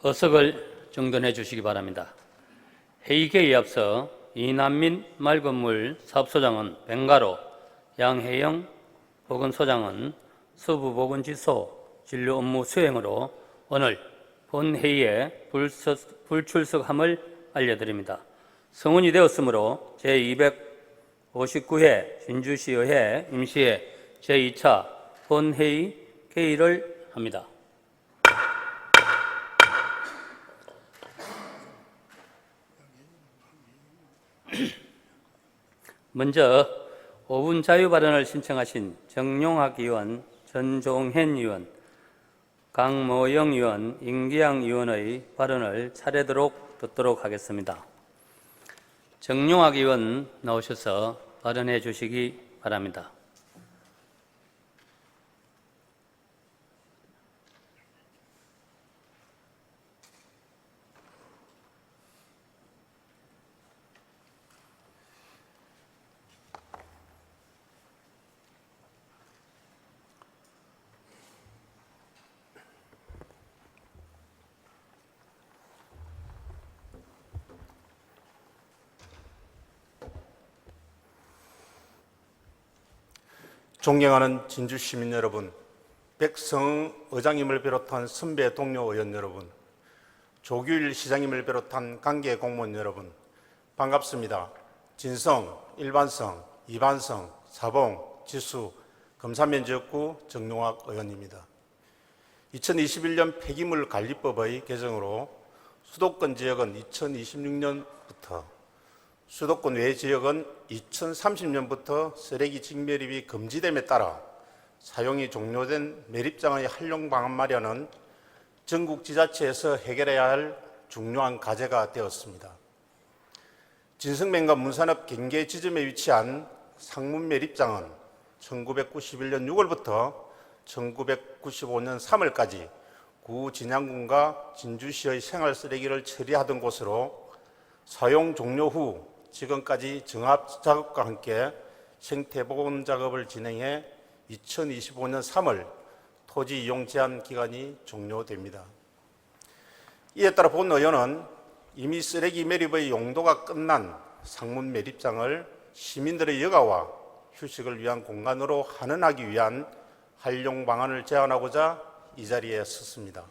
어석을 정돈해 주시기 바랍니다. 회의 개의에 앞서 이남민 맑은물 사업소장은 벵가로, 양혜영 보건소장은 서부보건지소 진료 업무 수행으로 오늘 본회의에 불출석함을 알려드립니다. 성원이 되었으므로 제259회 진주시의회 임시회 제2차 본회의 개의를 합니다. 먼저 5분 자유 발언을 신청하신 정용학 의원, 전종현 의원, 강모영 의원, 임기양 의원의 발언을 차례대로 듣도록 하겠습니다. 정용학 의원 나오셔서 발언해 주시기 바랍니다. 존경하는 진주시민 여러분, 백성응 의장님을 비롯한 선배 동료 의원 여러분, 조규일 시장님을 비롯한 관계 공무원 여러분, 반갑습니다. 진성, 일반성, 이반성, 사봉, 지수, 금산면지역구 정용학 의원입니다. 2021년 폐기물 관리법의 개정으로 수도권 지역은 2026년부터, 수도권 외 지역은 2030년부터 쓰레기 직매립이 금지됨에 따라 사용이 종료된 매립장의 활용 방안 마련은 전국 지자체에서 해결해야 할 중요한 과제가 되었습니다. 진성면과 문산읍 경계 지점에 위치한 상문 매립장은 1991년 6월부터 1995년 3월까지 구 진양군과 진주시의 생활 쓰레기를 처리하던 곳으로 사용 종료 후 지금까지 정합 작업과 함께 생태보건 작업을 진행해 2025년 3월 토지 이용 제한 기간이 종료됩니다. 이에 따라 본 의원은 이미 쓰레기 매립의 용도가 끝난 상문 매립장을 시민들의 여가와 휴식을 위한 공간으로 환원하기 위한 활용 방안을 제안하고자 이 자리에 섰습니다.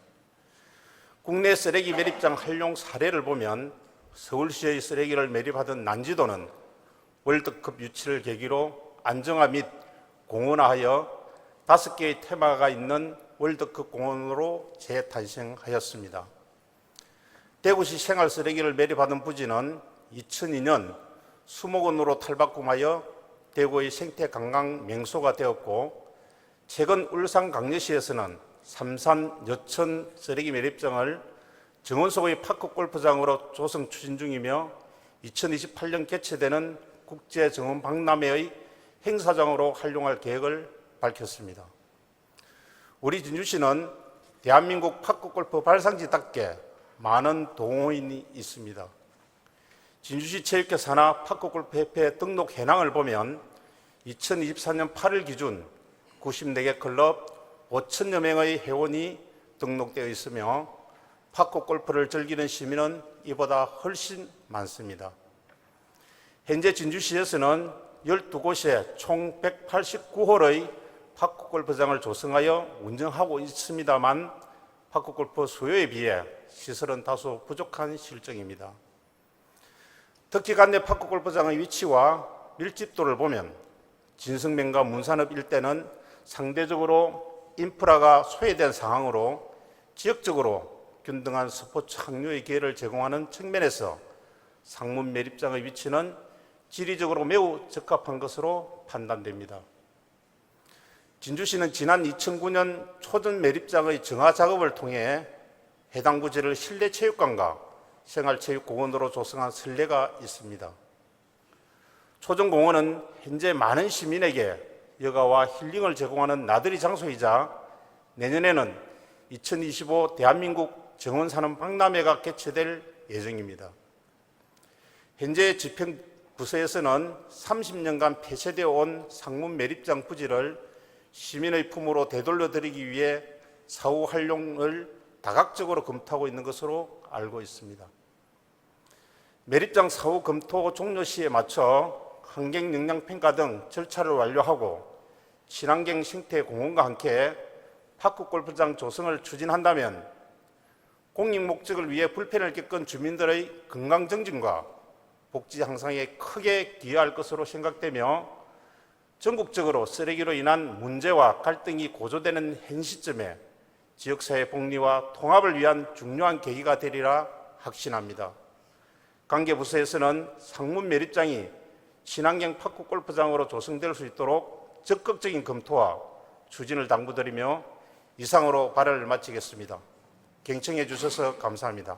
국내 쓰레기 매립장 활용 사례를 보면 서울시의 쓰레기를 매립하던 난지도는 월드컵 유치를 계기로 안정화 및 공원화하여 5개의 테마가 있는 월드컵 공원으로 재탄생하였습니다. 대구시 생활 쓰레기를 매립하던 부지는 2002년 수목원으로 탈바꿈하여 대구의 생태 관광 명소가 되었고, 최근 울산 강릉시에서는 삼산 여천 쓰레기 매립장을 정원소의 파크 골프장으로 조성 추진 중이며 2028년 개최되는 국제정원 박람회의 행사장으로 활용할 계획을 밝혔습니다. 우리 진주시는 대한민국 파크 골프 발상지답게 많은 동호인이 있습니다. 진주시 체육회 산하 파크 골프 협회 등록 현황을 보면 2024년 8월 기준 94개 클럽 5천여 명의 회원이 등록되어 있으며 파크 골프를 즐기는 시민은 이보다 훨씬 많습니다. 현재 진주시에서는 12곳에 총 189홀의 파크 골프장을 조성하여 운영하고 있습니다만 파크 골프 수요에 비해 시설은 다소 부족한 실정입니다. 특히 관내 파크 골프장의 위치와 밀집도를 보면 진성면과 문산읍 일대는 상대적으로 인프라가 소외된 상황으로 지역적으로 균등한 스포츠 학류의 기회를 제공하는 측면에서 상문 매립장의 위치는 지리적으로 매우 적합한 것으로 판단됩니다. 진주시는 지난 2009년 초전 매립장의 정화 작업을 통해 해당 부지를 실내 체육관과 생활체육공원으로 조성한 선례가 있습니다. 초전공원은 현재 많은 시민에게 여가와 힐링을 제공하는 나들이 장소이자 내년에는 2025 대한민국 정원산업 박람회가 개최될 예정입니다. 현재 지평부서에서는 30년간 폐쇄되어 온 상문 매립장 부지를 시민의 품으로 되돌려드리기 위해 사후 활용을 다각적으로 검토하고 있는 것으로 알고 있습니다. 매립장 사후 검토 종료 시에 맞춰 환경 영향 평가 등 절차를 완료하고 친환경 생태 공원과 함께 파크 골프장 조성을 추진한다면 공익 목적을 위해 불편을 겪은 주민들의 건강 정진과 복지 향상에 크게 기여할 것으로 생각되며 전국적으로 쓰레기로 인한 문제와 갈등이 고조되는 현 시점에 지역사회 복리와 통합을 위한 중요한 계기가 되리라 확신합니다. 관계부서에서는 상문 매립장이 친환경 파크 골프장으로 조성될 수 있도록 적극적인 검토와 추진을 당부드리며 이상으로 발언을 마치겠습니다. 경청해 주셔서 감사합니다.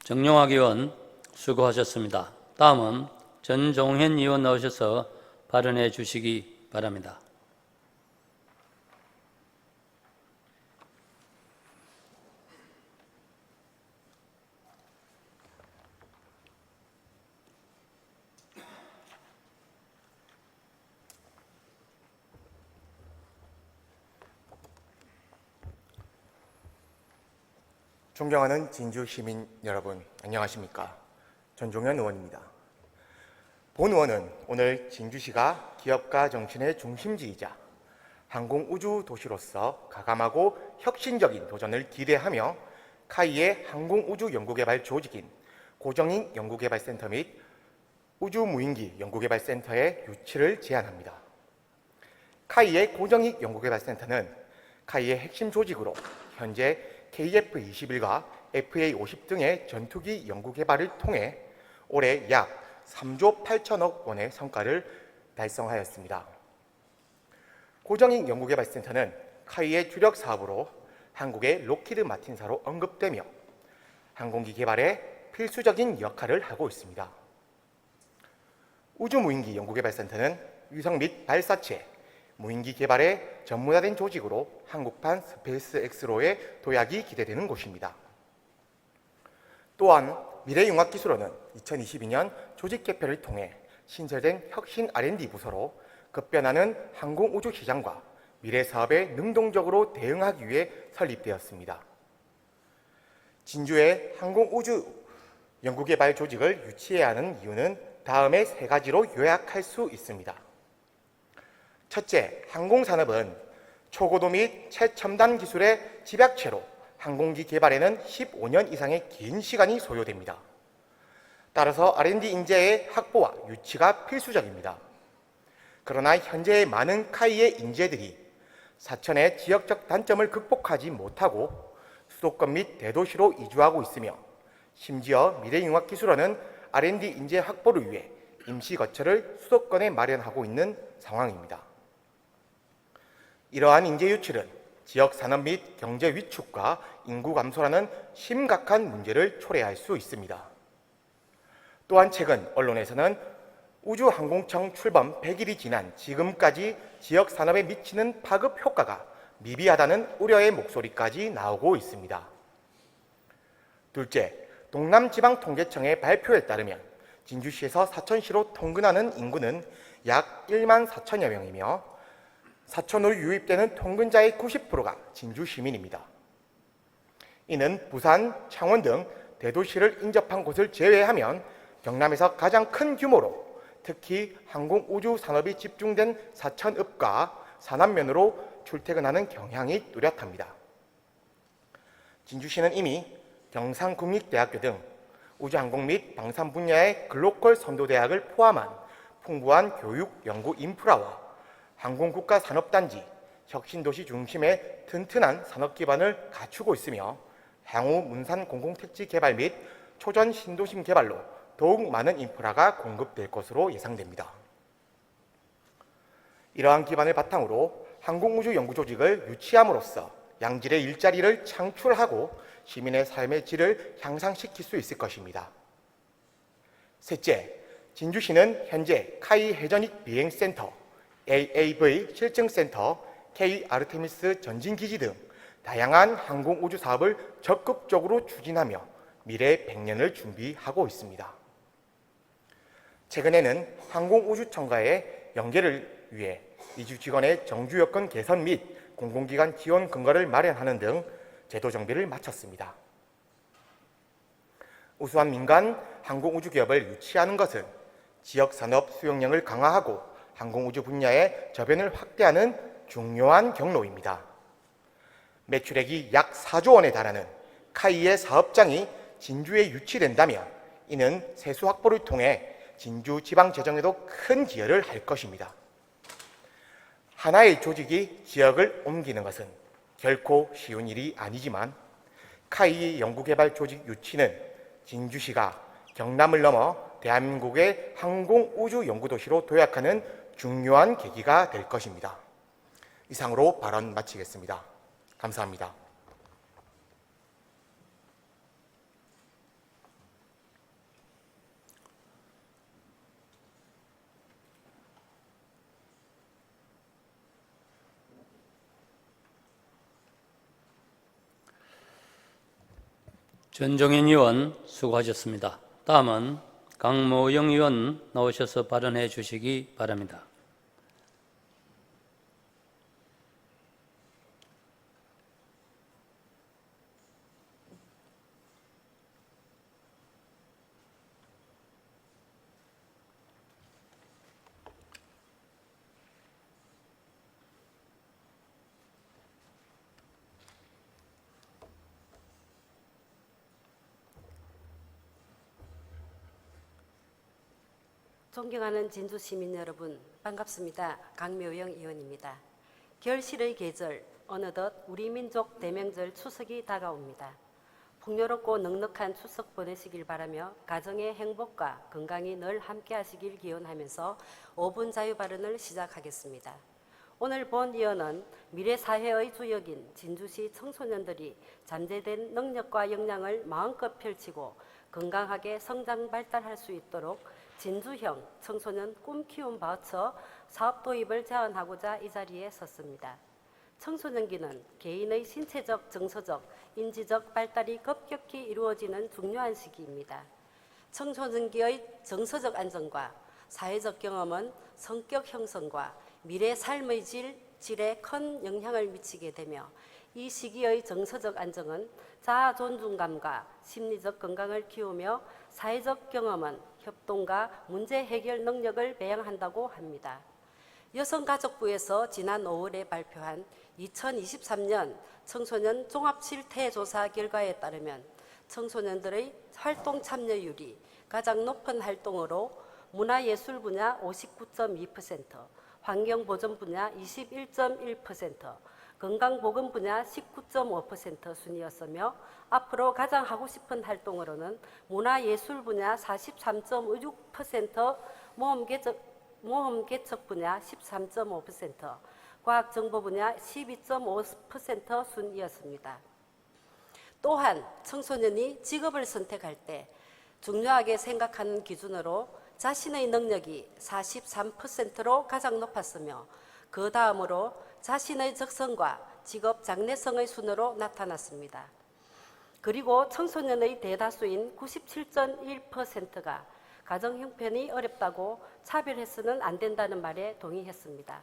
정용학 의원 수고하셨습니다. 다음은 전종현 의원 나오셔서 발언해 주시기 바랍니다. 존경하는 진주 시민 여러분, 안녕하십니까? 전종현 의원입니다. 본 의원은 오늘 진주시가 기업가 정신의 중심지이자 항공우주 도시로서 가감하고 혁신적인 도전을 기대하며 카이의 항공우주 연구개발 조직인 고정익 연구개발센터 및 우주무인기 연구개발센터의 유치를 제안합니다. 카이의 고정익 연구개발센터는 카이의 핵심 조직으로 현재 KF-21과 FA-50 등의 전투기 연구개발을 통해 올해 약 3조 8천억 원의 성과를 달성하였습니다. 고정익 연구개발센터는 카이의 주력 사업으로 한국의 로키드 마틴사로 언급되며 항공기 개발에 필수적인 역할을 하고 있습니다. 우주무인기 연구개발센터는 위성 및 발사체, 무인기 개발에 전문화된 조직으로 한국판 스페이스X로의 도약이 기대되는 곳입니다. 또한 미래융합기술원은 2022년 조직 개편을 통해 신설된 혁신 R&D 부서로 급변하는 항공우주 시장과 미래 사업에 능동적으로 대응하기 위해 설립되었습니다. 진주의 항공우주 연구개발 조직을 유치해야 하는 이유는 다음의 세 가지로 요약할 수 있습니다. 첫째, 항공산업은 초고도 및 최첨단 기술의 집약체로 항공기 개발에는 15년 이상의 긴 시간이 소요됩니다. 따라서 R&D 인재의 확보와 유치가 필수적입니다. 그러나 현재의 많은 카이의 인재들이 사천의 지역적 단점을 극복하지 못하고 수도권 및 대도시로 이주하고 있으며 심지어 미래융합기술원은 R&D 인재 확보를 위해 임시 거처를 수도권에 마련하고 있는 상황입니다. 이러한 인재 유출은 지역 산업 및 경제 위축과 인구 감소라는 심각한 문제를 초래할 수 있습니다. 또한 최근 언론에서는 우주항공청 출범 100일이 지난 지금까지 지역 산업에 미치는 파급 효과가 미비하다는 우려의 목소리까지 나오고 있습니다. 둘째, 동남지방통계청의 발표에 따르면 진주시에서 사천시로 통근하는 인구는 약 1만 4천여 명이며 사천으로 유입되는 통근자의 90%가 진주 시민입니다. 이는 부산, 창원 등 대도시를 인접한 곳을 제외하면 경남에서 가장 큰 규모로 특히 항공우주 산업이 집중된 사천읍과 산안면으로 출퇴근하는 경향이 뚜렷합니다. 진주시는 이미 경상국립대학교 등 우주항공 및 방산 분야의 글로컬 선도대학을 포함한 풍부한 교육, 연구 인프라와 항공국가산업단지, 혁신도시 중심의 튼튼한 산업 기반을 갖추고 있으며 향후 문산 공공택지 개발 및 초전 신도심 개발로 더욱 많은 인프라가 공급될 것으로 예상됩니다. 이러한 기반을 바탕으로 항공우주 연구조직을 유치함으로써 양질의 일자리를 창출하고 시민의 삶의 질을 향상시킬 수 있을 것입니다. 셋째, 진주시는 현재 카이 해전익 비행센터, AAV 실증센터, K 아르테미스 전진기지 등 다양한 항공우주 사업을 적극적으로 추진하며 미래 100년을 준비하고 있습니다. 최근에는 항공우주청과의 연계를 위해 이주 직원의 정규 여건 개선 및 공공기관 지원 근거를 마련하는 등 제도 정비를 마쳤습니다. 우수한 민간 항공우주 기업을 유치하는 것은 지역산업 수용력을 강화하고 항공우주 분야의 저변을 확대하는 중요한 경로입니다. 매출액이 약 4조 원에 달하는 카이의 사업장이 진주에 유치된다면 이는 세수 확보를 통해 진주 지방 재정에도 큰 기여를 할 것입니다. 하나의 조직이 지역을 옮기는 것은 결코 쉬운 일이 아니지만 카이 연구개발 조직 유치는 진주시가 경남을 넘어 대한민국의 항공우주 연구도시로 도약하는 중요한 계기가 될 것입니다. 이상으로 발언 마치겠습니다. 감사합니다. 전종현 의원 수고하셨습니다. 다음은 강모영 의원 나오셔서 발언해 주시기 바랍니다. 존경하는 진주 시민 여러분, 반갑습니다. 강묘영 의원입니다. 결실의 계절, 어느덧 우리 민족 대명절 추석이 다가옵니다. 풍요롭고 넉넉한 추석 보내시길 바라며 가정의 행복과 건강이 늘 함께 하시길 기원하면서 5분 자유 발언을 시작하겠습니다. 오늘 본 의원은 미래 사회의 주역인 진주시 청소년들이 잠재된 능력과 역량을 마음껏 펼치고 건강하게 성장 발달할 수 있도록 진주형 청소년 꿈키움 바우처 사업 도입을 제안하고자 이 자리에 섰습니다. 청소년기는 개인의 신체적, 정서적, 인지적 발달이 급격히 이루어지는 중요한 시기입니다. 청소년기의 정서적 안정과 사회적 경험은 성격 형성과 미래 삶의 질에 큰 영향을 미치게 되며 이 시기의 정서적 안정은 자아 존중감과 심리적 건강을 키우며 사회적 경험은 협동과 문제 해결 능력을 배양한다고 합니다. 여성가족부에서 지난 5월에 발표한 2023년 청소년 종합실태조사 결과에 따르면 청소년들의 활동 참여율이 가장 높은 활동으로 문화예술 분야 59.2%, 환경보전 분야 21.1%, 건강보건 분야 19.5% 순이었으며 앞으로 가장 하고 싶은 활동으로는 문화예술 분야 43.6%, 모험개척 분야 13.5%, 과학정보 분야 12.5% 순이었습니다. 또한 청소년이 직업을 선택할 때 중요하게 생각하는 기준으로 자신의 능력이 43%로 가장 높았으며 그 다음으로 자신의 적성과 직업 장래성의 순으로 나타났습니다. 그리고 청소년의 대다수인 97.1%가 가정 형편이 어렵다고 차별해서는 안 된다는 말에 동의했습니다.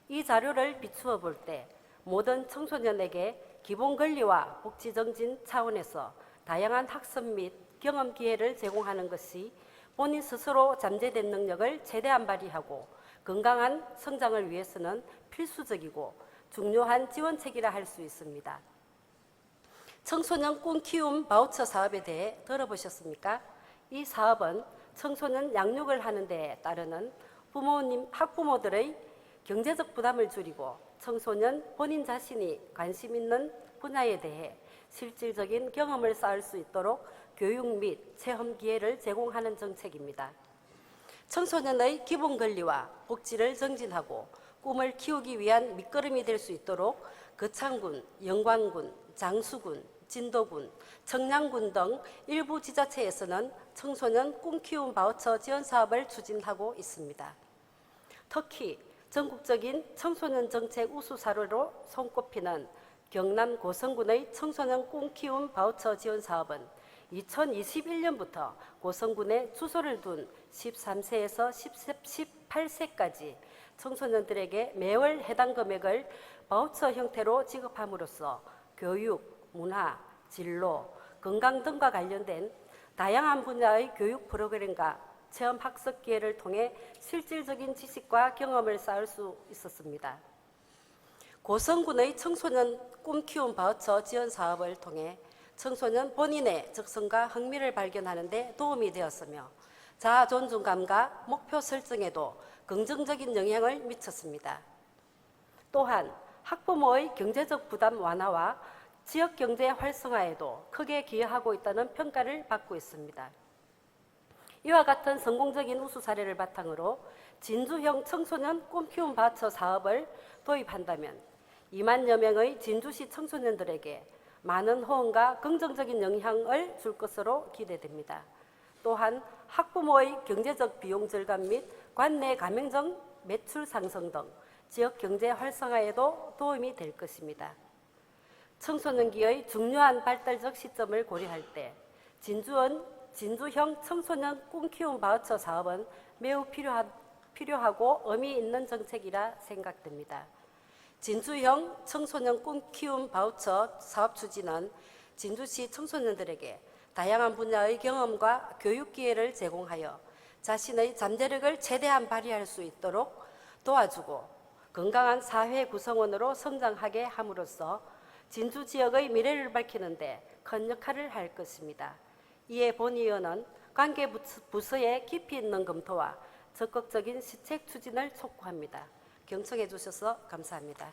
이 자료를 비추어 볼 때 모든 청소년에게 기본 권리와 복지 정진 차원에서 다양한 학습 및 경험 기회를 제공하는 것이 본인 스스로 잠재된 능력을 최대한 발휘하고 건강한 성장을 위해서는 필수적이고 중요한 지원책이라 할 수 있습니다. 청소년 꿈키움 바우처 사업에 대해 들어보셨습니까? 이 사업은 청소년 양육을 하는 데 따르는 학부모들의 경제적 부담을 줄이고 청소년 본인 자신이 관심 있는 분야에 대해 실질적인 경험을 쌓을 수 있도록 교육 및 체험 기회를 제공하는 정책입니다. 청소년의 기본 권리와 복지를 정진하고 꿈을 키우기 위한 밑거름이 될 수 있도록 거창군, 영광군, 장수군, 진도군, 청량군 등 일부 지자체에서는 청소년 꿈키움 바우처 지원 사업을 추진하고 있습니다. 특히 전국적인 청소년 정책 우수 사례로 손꼽히는 경남 고성군의 청소년 꿈 키움 바우처 지원 사업은 2021년부터 고성군에 주소를 둔 13세에서 18세까지 청소년들에게 매월 해당 금액을 바우처 형태로 지급함으로써 교육, 문화, 진로, 건강 등과 관련된 다양한 분야의 교육 프로그램과 체험 학습 기회를 통해 실질적인 지식과 경험을 쌓을 수 있었습니다. 고성군의 청소년 꿈 키움 바우처 지원 사업을 통해 청소년 본인의 적성과 흥미를 발견하는 데 도움이 되었으며 자아 존중감과 목표 설정에도 긍정적인 영향을 미쳤습니다. 또한 학부모의 경제적 부담 완화와 지역 경제 활성화에도 크게 기여하고 있다는 평가를 받고 있습니다. 이와 같은 성공적인 우수 사례를 바탕으로 진주형 청소년 꿈 키움 바우처 사업을 도입한다면 2만여 명의 진주시 청소년들에게 많은 호응과 긍정적인 영향을 줄 것으로 기대됩니다. 또한 학부모의 경제적 비용 절감 및 관내 가맹점 매출 상승 등 지역 경제 활성화에도 도움이 될 것입니다. 청소년기의 중요한 발달적 시점을 고려할 때 진주형 청소년 꿈 키움 바우처 사업은 매우 필요하고 의미 있는 정책이라 생각됩니다. 진주형 청소년 꿈 키움 바우처 사업 추진은 진주시 청소년들에게 다양한 분야의 경험과 교육 기회를 제공하여 자신의 잠재력을 최대한 발휘할 수 있도록 도와주고 건강한 사회 구성원으로 성장하게 함으로써 진주 지역의 미래를 밝히는 데 큰 역할을 할 것입니다. 이에 본 의원은 관계 부서의 깊이 있는 검토와 적극적인 시책 추진을 촉구합니다. 경청해 주셔서 감사합니다.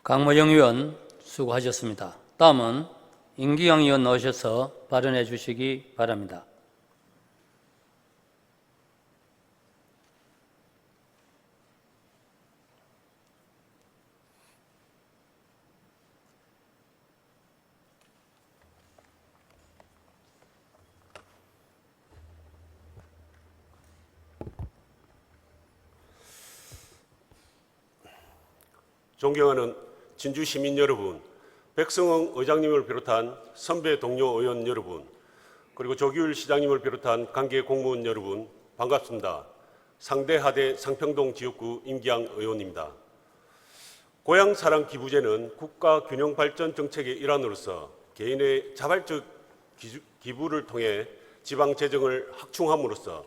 강모영 의원 수고하셨습니다. 다음은 임기영 의원 나오셔서 발언해 주시기 바랍니다. 존경하는 진주 시민 여러분, 백성흥 의장님을 비롯한 선배 동료 의원 여러분, 그리고 조규일 시장님을 비롯한 관계 공무원 여러분, 반갑습니다. 상대하대 상평동 지역구 임기양 의원입니다. 고향사랑 기부제는 국가균형발전 정책의 일환으로서 개인의 자발적 기부를 통해 지방 재정을 확충함으로써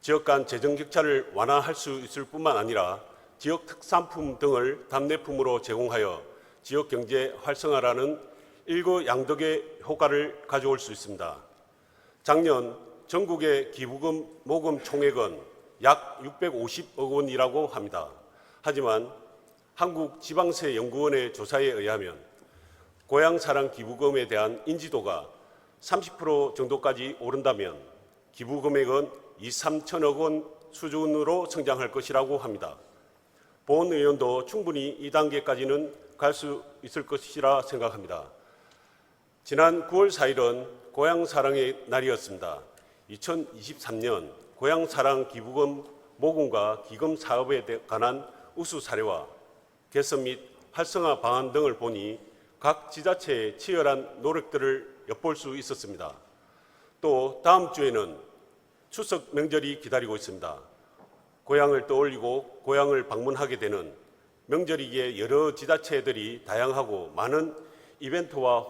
지역 간 재정 격차를 완화할 수 있을 뿐만 아니라 지역 특산품 등을 답례품으로 제공하여 지역 경제 활성화라는 일거양득의 효과를 가져올 수 있습니다. 작년 전국의 기부금 모금 총액은 약 650억 원이라고 합니다. 하지만 한국지방세연구원의 조사에 의하면 고향사랑 기부금에 대한 인지도가 30% 정도까지 오른다면 기부 금액은 2, 3천억 원 수준으로 성장할 것이라고 합니다. 본 의원도 충분히 이 단계까지는 갈 수 있을 것이라 생각합니다. 지난 9월 4일은 고향사랑의 날이었습니다. 2023년 고향사랑 기부금 모금과 기금 사업에 관한 우수 사례와 개선 및 활성화 방안 등을 보니 각 지자체의 치열한 노력들을 엿볼 수 있었습니다. 또 다음 주에는 추석 명절이 기다리고 있습니다. 고향을 떠올리고 고향을 방문하게 되는 명절이기에 여러 지자체들이 다양하고 많은 이벤트와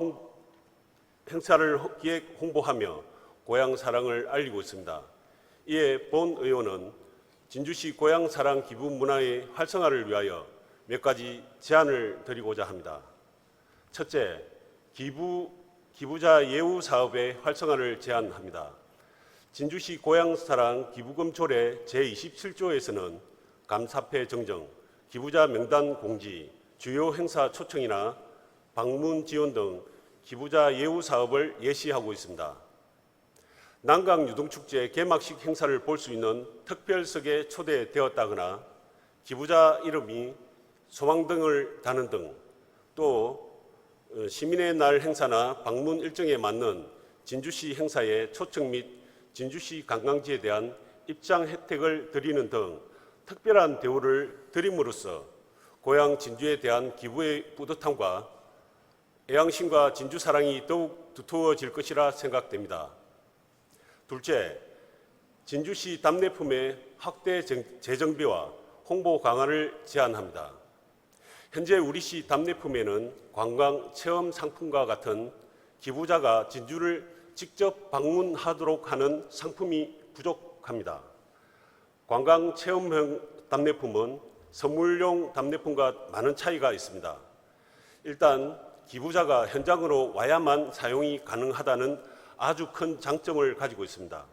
행사를 기획 홍보하며 고향 사랑을 알리고 있습니다. 이에 본 의원은 진주시 고향 사랑 기부 문화의 활성화를 위하여 몇 가지 제안을 드리고자 합니다. 첫째, 기부자 예우 사업의 활성화를 제안합니다. 진주시 고향사랑 기부금 조례 제27조에서는 감사패 정정, 기부자 명단 공지, 주요 행사 초청이나 방문 지원 등 기부자 예우 사업을 예시하고 있습니다. 난강유동축제 개막식 행사를 볼 수 있는 특별석에 초대되었다거나 기부자 이름이 소망등을 다는 등 또 시민의 날 행사나 방문 일정에 맞는 진주시 행사의 초청 및 진주시 관광지에 대한 입장 혜택을 드리는 등 특별한 대우를 드림으로써 고향 진주에 대한 기부의 뿌듯함과 애양심과 진주 사랑이 더욱 두터워질 것이라 생각됩니다. 둘째, 진주시 답례품의 확대 재정비와 홍보 강화를 제안합니다. 현재 우리시 답례품에는 관광 체험 상품과 같은 기부자가 진주를 직접 방문하도록 하는 상품이 부족합니다. 관광 체험형 답례품은 선물용 답례품과 많은 차이가 있습니다. 일단 기부자가 현장으로 와야만 사용이 가능하다는 아주 큰 장점을 가지고 있습니다.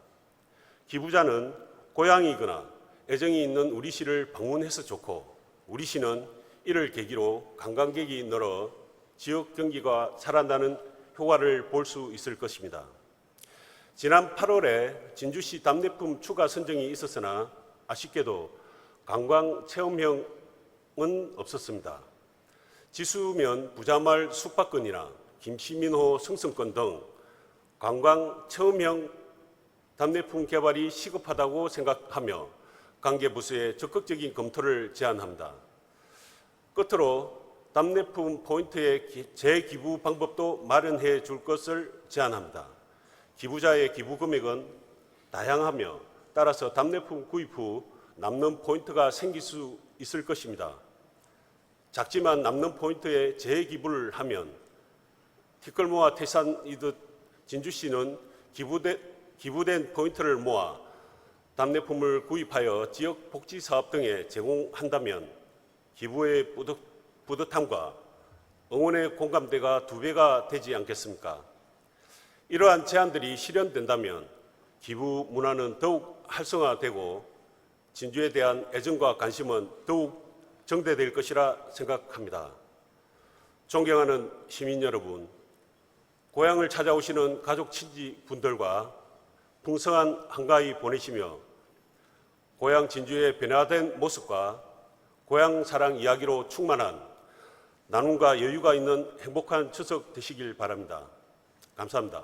기부자는 고향이거나 애정이 있는 우리시를 방문해서 좋고 우리시는 이를 계기로 관광객이 늘어 지역 경기가 살아나는 효과를 볼 수 있을 것입니다. 지난 8월에 진주시 답례품 추가 선정이 있었으나 아쉽게도 관광 체험형은 없었습니다. 지수면 부자마을 숙박권이나 김시민호 승선권 등 관광 체험형 답례품 개발이 시급하다고 생각하며 관계부서에 적극적인 검토를 제안합니다. 끝으로 답례품 포인트의 재기부 방법도 마련해 줄 것을 제안합니다. 기부자의 기부 금액은 다양하며 따라서 답례품 구입 후 남는 포인트가 생길 수 있을 것입니다. 작지만 남는 포인트에 재기부를 하면 티끌모아 태산이듯 진주시는 기부된 포인트를 모아 답례품을 구입하여 지역 복지 사업 등에 제공한다면 기부의 뿌듯함과 응원의 공감대가 2배가 되지 않겠습니까? 이러한 제안들이 실현된다면 기부 문화는 더욱 활성화되고 진주에 대한 애정과 관심은 더욱 정대될 것이라 생각합니다. 존경하는 시민 여러분, 고향을 찾아오시는 가족 친지 분들과 풍성한 한가위 보내시며 고향 진주의 변화된 모습과 고향 사랑 이야기로 충만한 나눔과 여유가 있는 행복한 추석 되시길 바랍니다. 감사합니다.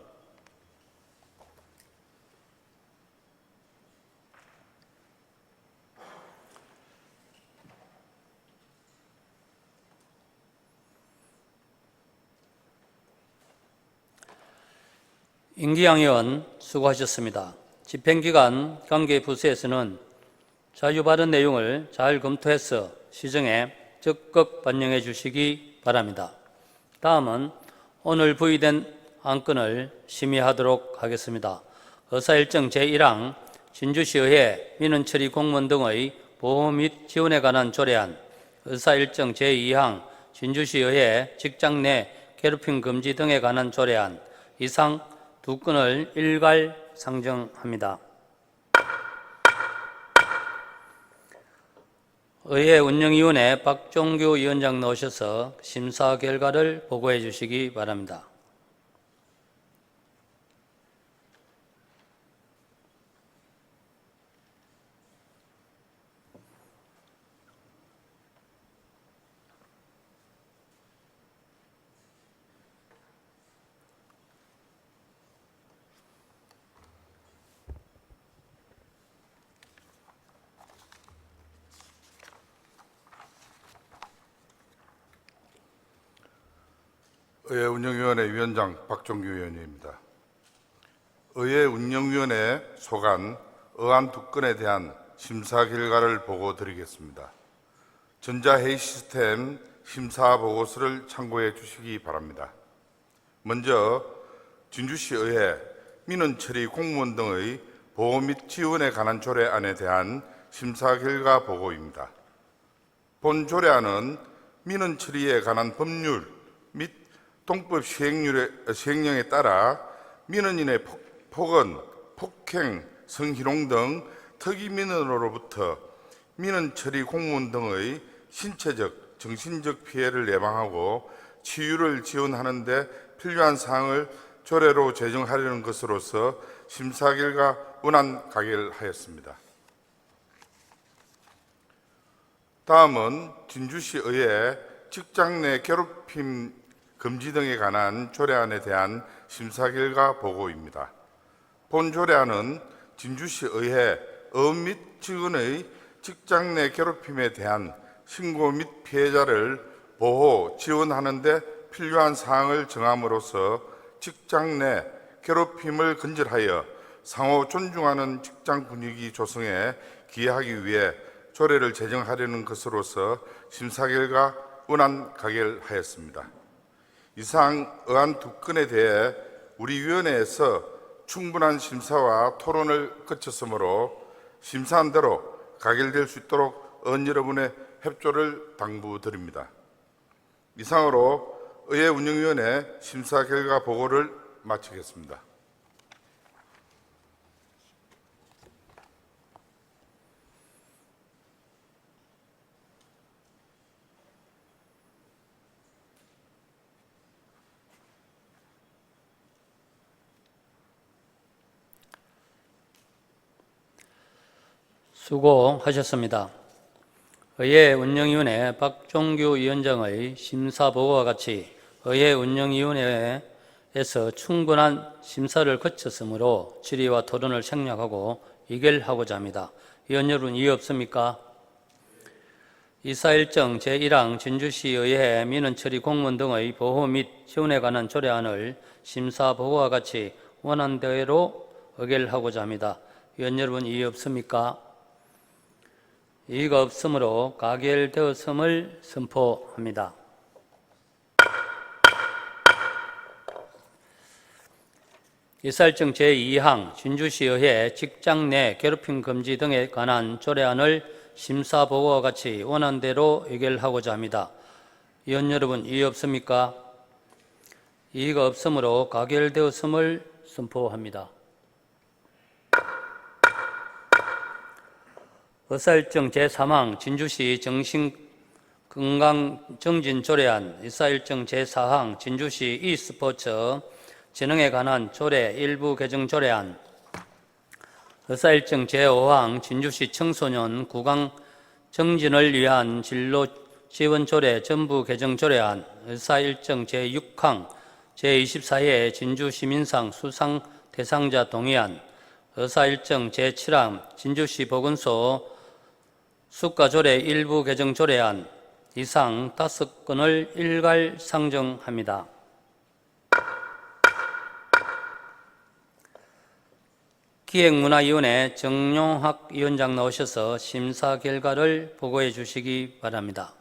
임기양 의원 수고하셨습니다. 집행기간 관계 부서에서는 자유발언 내용을 잘 검토해서 시정에 적극 반영해 주시기 바랍니다. 다음은 오늘 부의된 안건을 심의하도록 하겠습니다. 의사일정 제1항 진주시의회 민원처리 공무원 등의 보호 및 지원에 관한 조례안, 의사일정 제2항 진주시의회 직장 내 괴롭힘 금지 등에 관한 조례안, 이상 2건을 일괄 상정합니다. 의회 운영위원회 박종규 위원장 나오셔서 심사 결과를 보고해 주시기 바랍니다. 의회 운영위원회 위원장 박종규 의원입니다. 의회 운영위원회 소관 의안 2건에 대한 심사 결과를 보고드리겠습니다. 전자회의 시스템 심사 보고서를 참고해 주시기 바랍니다. 먼저 진주시 의회 민원처리 공무원 등의 보호 및 지원에 관한 조례안에 대한 심사 결과 보고입니다. 본 조례안은 민원처리에 관한 법률 및 동법 시행령에 따라 민원인의 폭언, 폭행, 성희롱 등 특이 민원으로부터 민원처리 공무원 등의 신체적, 정신적 피해를 예방하고 치유를 지원하는 데 필요한 사항을 조례로 제정하려는 것으로서 심사 결과 원안 가결하였습니다. 다음은 진주시 의회 직장 내 괴롭힘 금지 등에 관한 조례안에 대한 심사 결과 보고입니다. 본 조례안은 진주시 의회 어업 및 직원의 직장 내 괴롭힘에 대한 신고 및 피해자를 보호, 지원하는 데 필요한 사항을 정함으로써 직장 내 괴롭힘을 근절하여 상호 존중하는 직장 분위기 조성에 기여하기 위해 조례를 제정하려는 것으로서 심사 결과 원안 가결하였습니다. 이상 의안 2건에 대해 우리 위원회에서 충분한 심사와 토론을 거쳤으므로 심사한 대로 가결될 수 있도록 의원 여러분의 협조를 당부드립니다. 이상으로 의회 운영위원회 심사 결과 보고를 마치겠습니다. 수고하셨습니다. 의회 운영위원회 박종규 위원장의 심사보고와 같이 의회 운영위원회에서 충분한 심사를 거쳤으므로 질의와 토론을 생략하고 의결하고자 합니다. 위원 여러분, 이의 없습니까? 이사일정 제1항 진주시의회 민원처리 공무원 등의 보호 및 지원에 관한 조례안을 심사보고와 같이 원안대로 의결하고자 합니다. 위원 여러분, 이의 없습니까? 이의가 없으므로 가결되었음을 선포합니다. 이사일정 제2항 진주시의회 직장 내 괴롭힘 금지 등에 관한 조례안을 심사보고와 같이 원안대로 의결하고자 합니다. 위원 여러분, 이의 없습니까? 이의가 없으므로 가결되었음을 선포합니다. 의사일정 제3항 진주시 정신건강정진조례안, 의사일정 제4항 진주시 e스포츠 진흥에 관한 조례 일부 개정 조례안, 의사일정 제5항 진주시 청소년 구강 정진을 위한 진로 지원 조례 전부 개정 조례안, 의사일정 제6항 제24회 진주시민상 수상 대상자 동의안, 의사일정 제7항 진주시 보건소 수가조례 일부 개정 조례안 이상 5건을 일괄 상정합니다. 기획문화위원회 정용학 위원장 나오셔서 심사 결과를 보고해 주시기 바랍니다.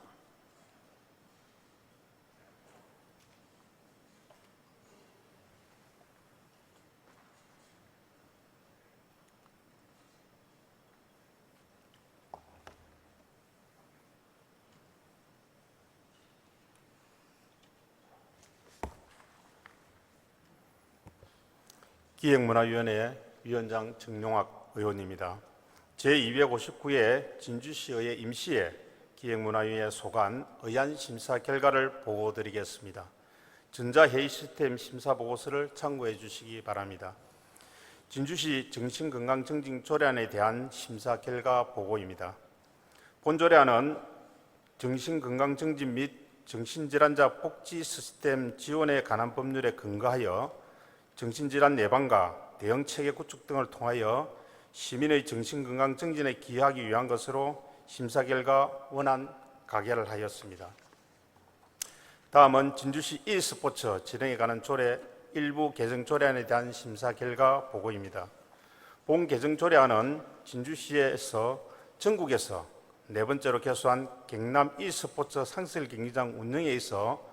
기획문화위원회 위원장 정용학 의원입니다. 제259회 진주시의회 임시회 기획문화위원회 소관 의안 심사 결과를 보고드리겠습니다. 전자회의 시스템 심사보고서를 참고해 주시기 바랍니다. 진주시 정신건강정진조례안에 대한 심사 결과 보고입니다. 본 조례안은 정신건강정진 및 정신질환자 복지 시스템 지원에 관한 법률에 근거하여 정신질환 예방과 대응체계 구축 등을 통하여 시민의 정신건강 정진에 기여하기 위한 것으로 심사 결과 원안 가결을 하였습니다. 다음은 진주시 e스포츠 진행에 관한 조례 일부 개정 조례안에 대한 심사 결과 보고입니다. 본 개정 조례안은 진주시에서 전국에서 4번째로 개소한 경남 e스포츠 상설 경기장 운영에 있어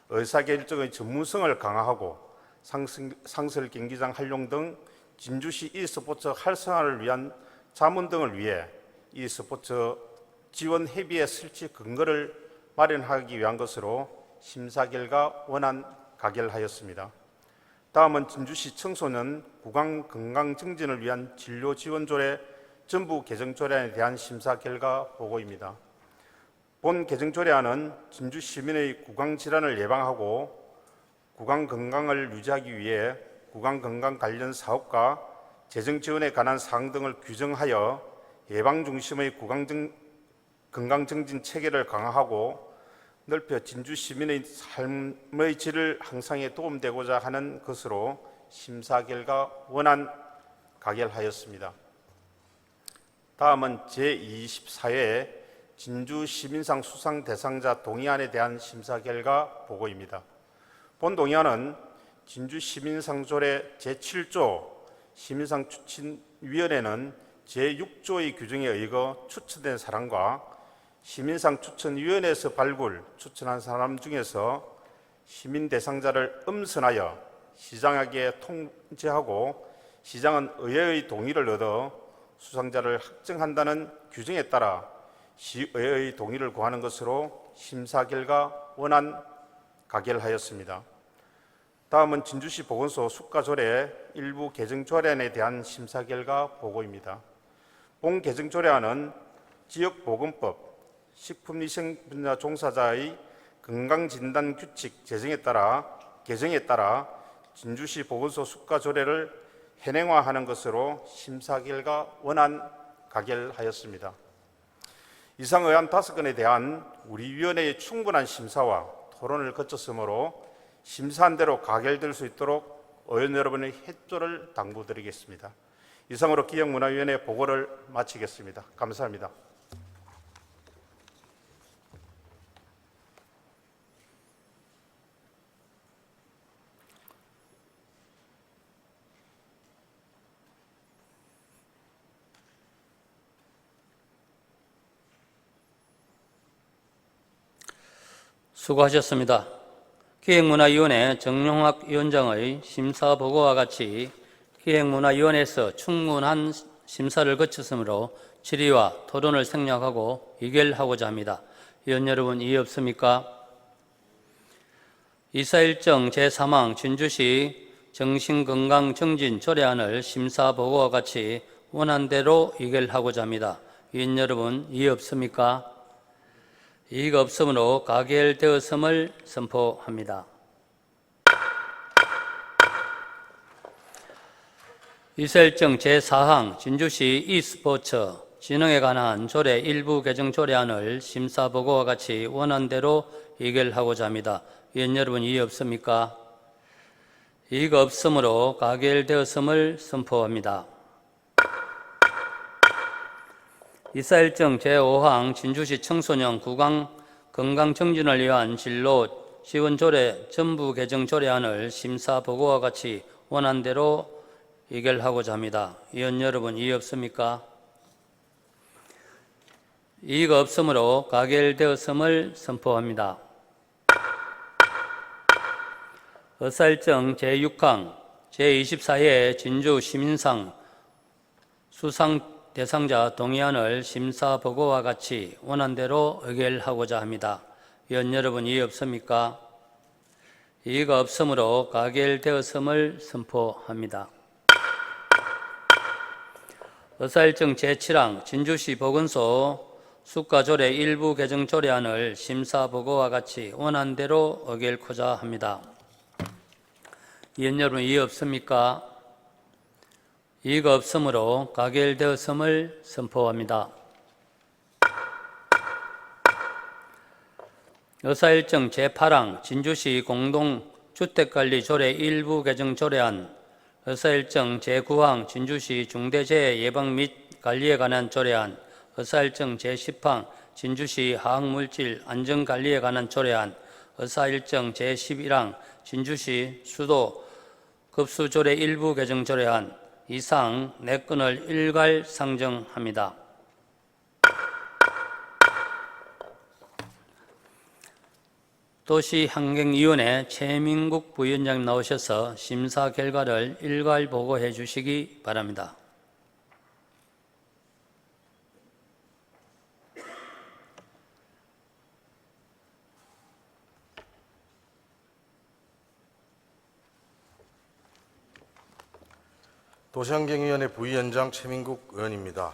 의사결정의 전문성을 강화하고 상설 경기장 활용 등 진주시 e스포츠 활성화를 위한 자문 등을 위해 e스포츠 지원 협의회 설치 근거를 마련하기 위한 것으로 심사 결과 원안 가결하였습니다. 다음은 진주시 청소년 구강 건강 증진을 위한 진료 지원 조례 전부 개정 조례안에 대한 심사 결과 보고입니다. 본 개정 조례안은 진주 시민의 구강 질환을 예방하고 구강 건강을 유지하기 위해 구강 건강 관련 사업과 재정 지원에 관한 사항 등을 규정하여 예방 중심의 건강 증진 체계를 강화하고 넓혀 진주 시민의 삶의 질을 향상에 도움되고자 하는 것으로 심사 결과 원안 가결하였습니다. 다음은 제24회 진주 시민상 수상 대상자 동의안에 대한 심사 결과 보고입니다. 본 동의안은 진주 시민상 조례 제7조 시민상 추천위원회는 제6조의 규정에 의거 추천된 사람과 시민상 추천위원회에서 추천한 사람 중에서 시민 대상자를 엄선하여 시장에게 통지하고 시장은 의회의 동의를 얻어 수상자를 확정한다는 규정에 따라 시의회의 동의를 구하는 것으로 심사 결과 원안 가결하였습니다. 다음은 진주시 보건소 수가조례 일부 개정 조례안에 대한 심사 결과 보고입니다. 본 개정 조례안은 지역보건법, 식품위생분야 종사자의 건강진단 규칙 개정에 따라 진주시 보건소 수가조례를 현행화하는 것으로 심사 결과 원안 가결하였습니다. 이상 의안 5건에 대한 우리 위원회의 충분한 심사와 토론을 거쳤으므로 심사한 대로 가결될 수 있도록 의원 여러분의 협조를 당부드리겠습니다. 이상으로 기획문화위원회 보고를 마치겠습니다. 감사합니다. 수고하셨습니다. 기획문화위원회 정용학 위원장의 심사보고와 같이 기획문화위원회에서 충분한 심사를 거쳤으므로 질의와 토론을 생략하고 의결하고자 합니다. 위원 여러분, 이의 없습니까? 이사일정 제3항 진주시 정신건강증진 조례안을 심사보고와 같이 원안대로 의결하고자 합니다. 위원 여러분, 이의 없습니까? 이의가 없으므로 가결되었음을 선포합니다. 이사일정 제4항 진주시 e스포츠 진흥에 관한 조례 일부 개정 조례안을 심사보고와 같이 원안대로 의결하고자 합니다. 위원 여러분, 이의 없습니까? 이의가 없으므로 가결되었음을 선포합니다. 이사일정 제5항 진주시 청소년 구강 건강증진을 위한 진로 지원 조례 전부 개정 조례안을 심사보고와 같이 원안대로 의결하고자 합니다. 위원 여러분, 이의 없습니까? 이의가 없으므로 가결되었음을 선포합니다. 의사일정 제6항 제24회 진주 시민상 수상 대상자 동의안을 심사보고와 같이 원안대로 의결하고자 합니다. 위원 여러분, 이의 없습니까? 이의가 없으므로 가결되었음을 선포합니다. 의사일정 제7항 진주시 보건소 수가조례 일부 개정 조례안을 심사보고와 같이 원안대로 의결코자 합니다. 위원 여러분, 이의 없습니까? 이의가 없으므로 가결되었음을 선포합니다. 의사일정 제8항 진주시 공동주택관리조례 일부 개정 조례안, 의사일정 제9항 진주시 중대재해 예방 및 관리에 관한 조례안, 의사일정 제10항 진주시 화학물질 안전관리에 관한 조례안, 의사일정 제11항 진주시 수도 급수조례 일부 개정 조례안, 이상 4건을 일괄 상정합니다. 도시환경위원회 최민국 부위원장님 나오셔서 심사 결과를 일괄 보고해 주시기 바랍니다. 도시환경위원회 부위원장 최민국 의원입니다.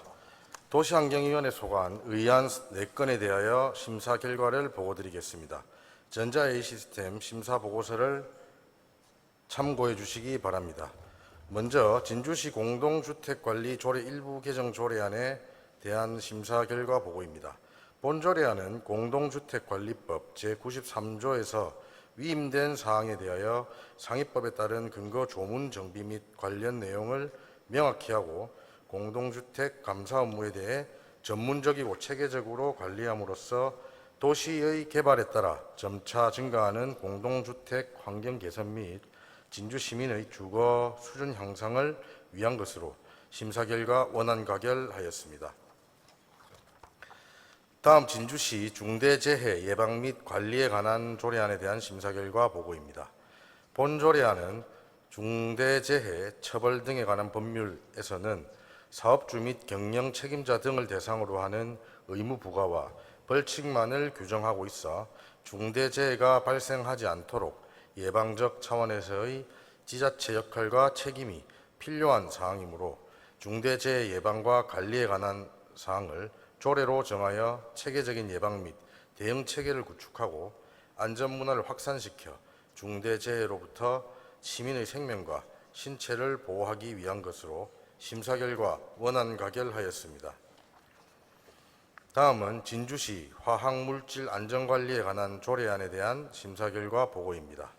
도시환경위원회 소관 의안 4건에 대하여 심사 결과를 보고드리겠습니다. 전자 A시스템 심사 보고서를 참고해 주시기 바랍니다. 먼저 진주시 공동주택관리 조례 일부 개정 조례안에 대한 심사 결과 보고입니다. 본 조례안은 공동주택관리법 제93조에서 위임된 사항에 대하여 상위법에 따른 근거 조문 정비 및 관련 내용을 명확히 하고 공동주택 감사 업무에 대해 전문적이고 체계적으로 관리함으로써 도시의 개발에 따라 점차 증가하는 공동주택 환경 개선 및 진주 시민의 주거 수준 향상을 위한 것으로 심사 결과 원안 가결하였습니다. 다음 진주시 중대재해 예방 및 관리에 관한 조례안에 대한 심사 결과 보고입니다. 본 조례안은 중대재해 처벌 등에 관한 법률에서는 사업주 및 경영 책임자 등을 대상으로 하는 의무 부과와 벌칙만을 규정하고 있어 중대재해가 발생하지 않도록 예방적 차원에서의 지자체 역할과 책임이 필요한 사항이므로 중대재해 예방과 관리에 관한 사항을 조례로 정하여 체계적인 예방 및 대응 체계를 구축하고 안전문화를 확산시켜 중대재해로부터 시민의 생명과 신체를 보호하기 위한 것으로 심사 결과 원안 가결하였습니다. 다음은 진주시 화학물질 안전관리에 관한 조례안에 대한 심사 결과 보고입니다.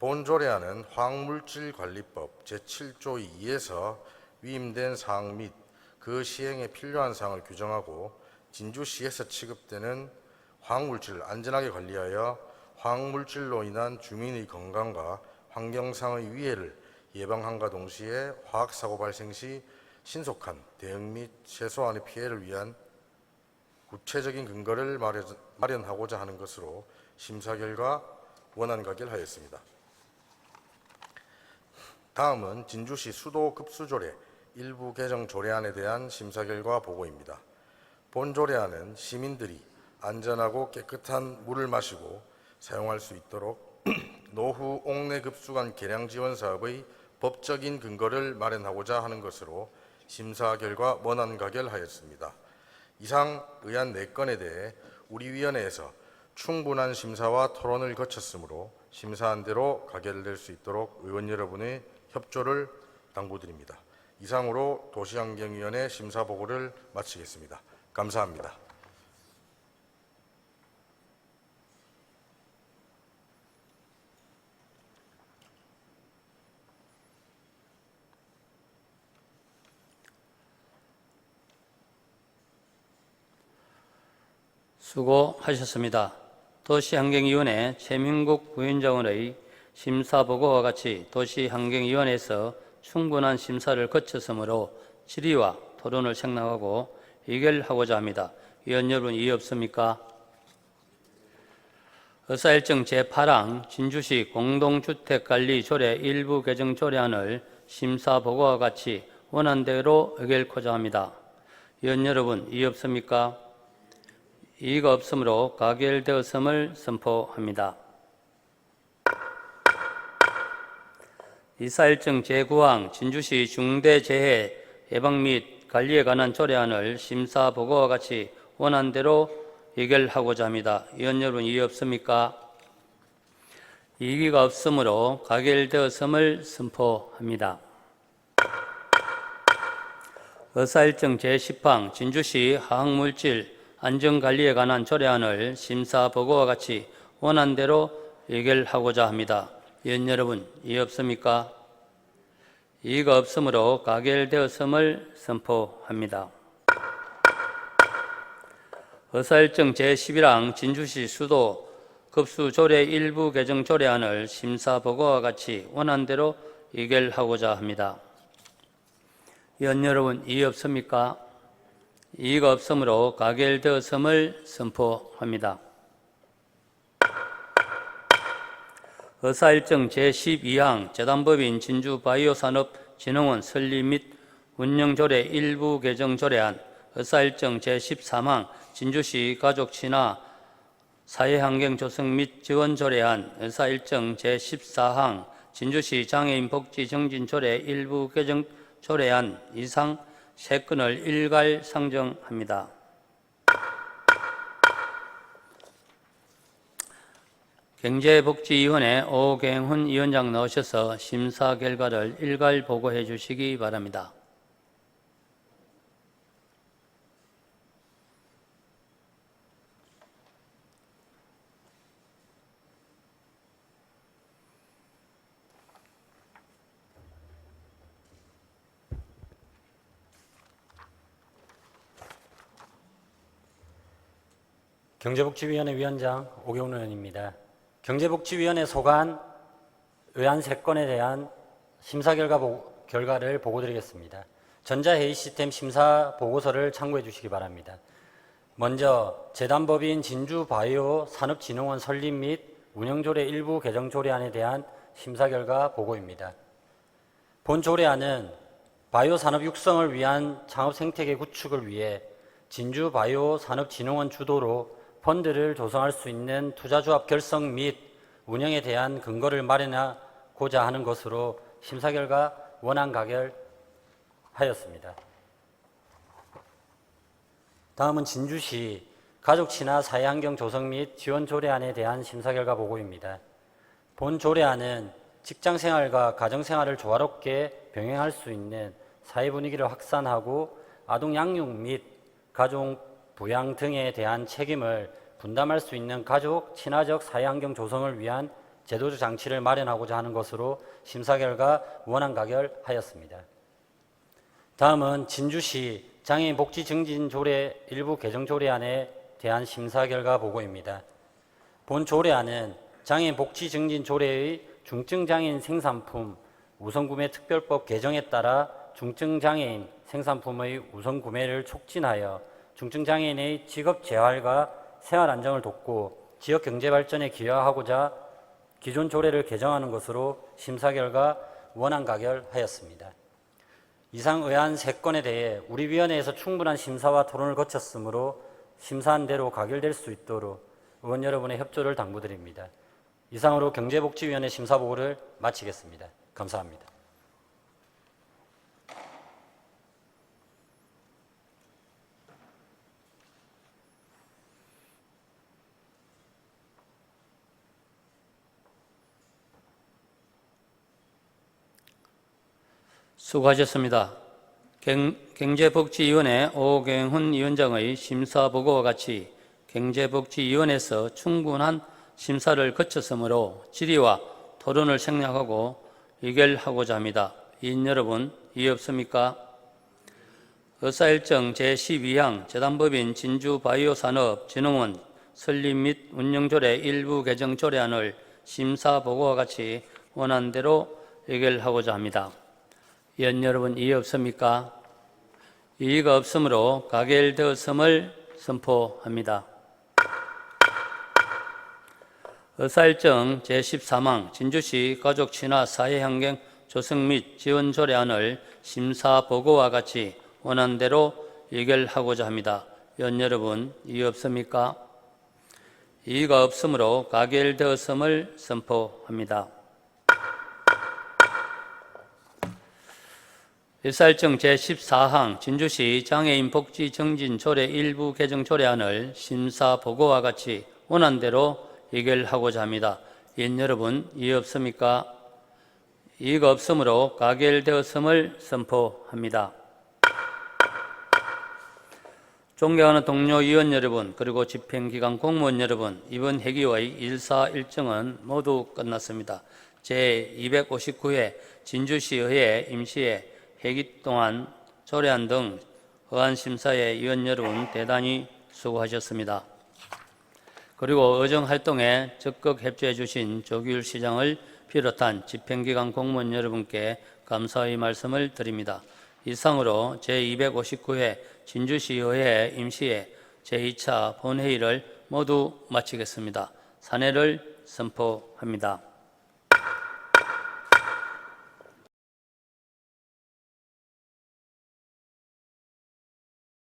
본 조례안은 화학물질관리법 제7조 2에서 위임된 사항 및 그 시행에 필요한 사항을 규정하고 진주시에서 취급되는 화학물질을 안전하게 관리하여 화학물질로 인한 주민의 건강과 환경상의 위해를 예방함과 동시에 화학사고 발생 시 신속한 대응 및 최소한의 피해를 위한 구체적인 근거를 마련하고자 하는 것으로 심사 결과 원안 가결하였습니다. 다음은 진주시 수도급수조례 일부 개정 조례안에 대한 심사 결과 보고입니다. 본 조례안은 시민들이 안전하고 깨끗한 물을 마시고 사용할 수 있도록 노후 옥내급수관 개량 지원 사업의 법적인 근거를 마련하고자 하는 것으로 심사 결과 원안 가결하였습니다. 이상 의안 4건에 대해 우리 위원회에서 충분한 심사와 토론을 거쳤으므로 심사한 대로 가결될 수 있도록 의원 여러분의 협조를 당부드립니다. 이상으로 도시환경위원회 심사 보고를 마치겠습니다. 감사합니다. 수고하셨습니다. 도시환경위원회 최민국 부위원장의 심사보고와 같이 도시환경위원회에서 충분한 심사를 거쳤으므로 질의와 토론을 생략하고 의결하고자 합니다. 위원 여러분, 이의 없습니까? 의사일정 제8항 진주시 공동주택관리조례 일부 개정 조례안을 심사보고와 같이 원안대로 의결코자 합니다. 위원 여러분, 이의 없습니까? 이의가 없으므로 가결되었음을 선포합니다. 이사일정 제9항 진주시 중대재해 예방 및 관리에 관한 조례안을 심사보고와 같이 원안대로 의결하고자 합니다. 위원 여러분, 이의 없습니까? 이의가 없으므로 가결되었음을 선포합니다. 의사일정 제10항 진주시 화학물질 안전관리에 관한 조례안을 심사보고와 같이 원안대로 의결하고자 합니다. 위원 여러분, 이의 없습니까? 이의가 없으므로 가결되었음을 선포합니다. 의사일정 제11항 진주시 수도 급수조례 일부 개정 조례안을 심사보고와 같이 원안대로 의결하고자 합니다. 위원 여러분, 이의 없습니까? 이의가 없으므로 가결되었음을 선포합니다. 의사일정 제12항 재단법인 진주바이오산업진흥원 설립 및 운영조례 일부 개정 조례안, 의사일정 제13항 진주시 가족친화 사회환경 조성 및 지원 조례안, 의사일정 제14항 진주시 장애인 복지 정진 조례 일부 개정 조례안 이상 3건을 일괄 상정합니다. 경제복지위원회 오경훈 위원장 나오셔서 심사 결과를 일괄 보고해 주시기 바랍니다. 경제복지위원회 위원장 오경훈 의원입니다. 경제복지위원회 소관 의안 3건에 대한 심사 결과를 보고드리겠습니다. 전자회의 시스템 심사 보고서를 참고해 주시기 바랍니다. 먼저 재단법인 진주바이오 산업진흥원 설립 및 운영조례 일부 개정 조례안에 대한 심사 결과 보고입니다. 본 조례안은 바이오 산업 육성을 위한 창업 생태계 구축을 위해 진주바이오 산업진흥원 주도로 펀드를 조성할 수 있는 투자조합 결성 및 운영에 대한 근거를 마련하고자 하는 것으로 심사 결과 원안 가결하였습니다. 다음은 진주시 가족 친화 사회환경 조성 및 지원 조례안에 대한 심사 결과 보고입니다. 본 조례안은 직장생활과 가정생활을 조화롭게 병행할 수 있는 사회 분위기를 확산하고 아동 양육 및 가족 부양 등에 대한 책임을 분담할 수 있는 가족 친화적 사회환경 조성을 위한 제도적 장치를 마련하고자 하는 것으로 심사 결과 원안 가결하였습니다. 다음은 진주시 장애인 복지 증진 조례 일부 개정 조례안에 대한 심사 결과 보고입니다. 본 조례안은 장애인 복지 증진 조례의 중증장애인 생산품 우선구매 특별법 개정에 따라 중증장애인 생산품의 우선구매를 촉진하여 중증장애인의 직업 재활과 생활 안정을 돕고 지역 경제 발전에 기여하고자 기존 조례를 개정하는 것으로 심사 결과 원안 가결하였습니다. 이상 의안 3건에 대해 우리 위원회에서 충분한 심사와 토론을 거쳤으므로 심사한 대로 가결될 수 있도록 의원 여러분의 협조를 당부드립니다. 이상으로 경제복지위원회 심사보고를 마치겠습니다. 감사합니다. 수고하셨습니다. 경제복지위원회 오경훈 위원장의 심사보고와 같이 경제복지위원회에서 충분한 심사를 거쳤으므로 질의와 토론을 생략하고 의결하고자 합니다. 위원 여러분, 이의 없습니까? 의사일정 제12항 재단법인 진주바이오산업진흥원 설립 및 운영조례 일부 개정 조례안을 심사보고와 같이 원안대로 의결하고자 합니다. 위원 여러분, 이의 없습니까? 이의가 없으므로 가결되었음을 선포합니다. 의사일정 제13항 진주시 가족친화 사회환경 조성 및 지원 조례안을 심사보고와 같이 원안대로 의결하고자 합니다. 위원 여러분, 이의 없습니까? 이의가 없으므로 가결되었음을 선포합니다. 의사일정 제14항 진주시 장애인 복지 정진 조례 일부 개정 조례안을 심사보고와 같이 원안대로 의결하고자 합니다. 위원 여러분, 이의 없습니까? 이의가 없으므로 가결되었음을 선포합니다. 존경하는 동료 위원 여러분, 그리고 집행기관 공무원 여러분, 이번 회기의 일사 일정은 모두 끝났습니다. 제259회 진주시의회 임시회 회기 동안 조례안 등 의안 심사에 위원 여러분 대단히 수고하셨습니다. 그리고 의정활동에 적극 협조해 주신 조규율 시장을 비롯한 집행기관 공무원 여러분께 감사의 말씀을 드립니다. 이상으로 제259회 진주시의회 임시회 제2차 본회의를 모두 마치겠습니다. 산회를 선포합니다.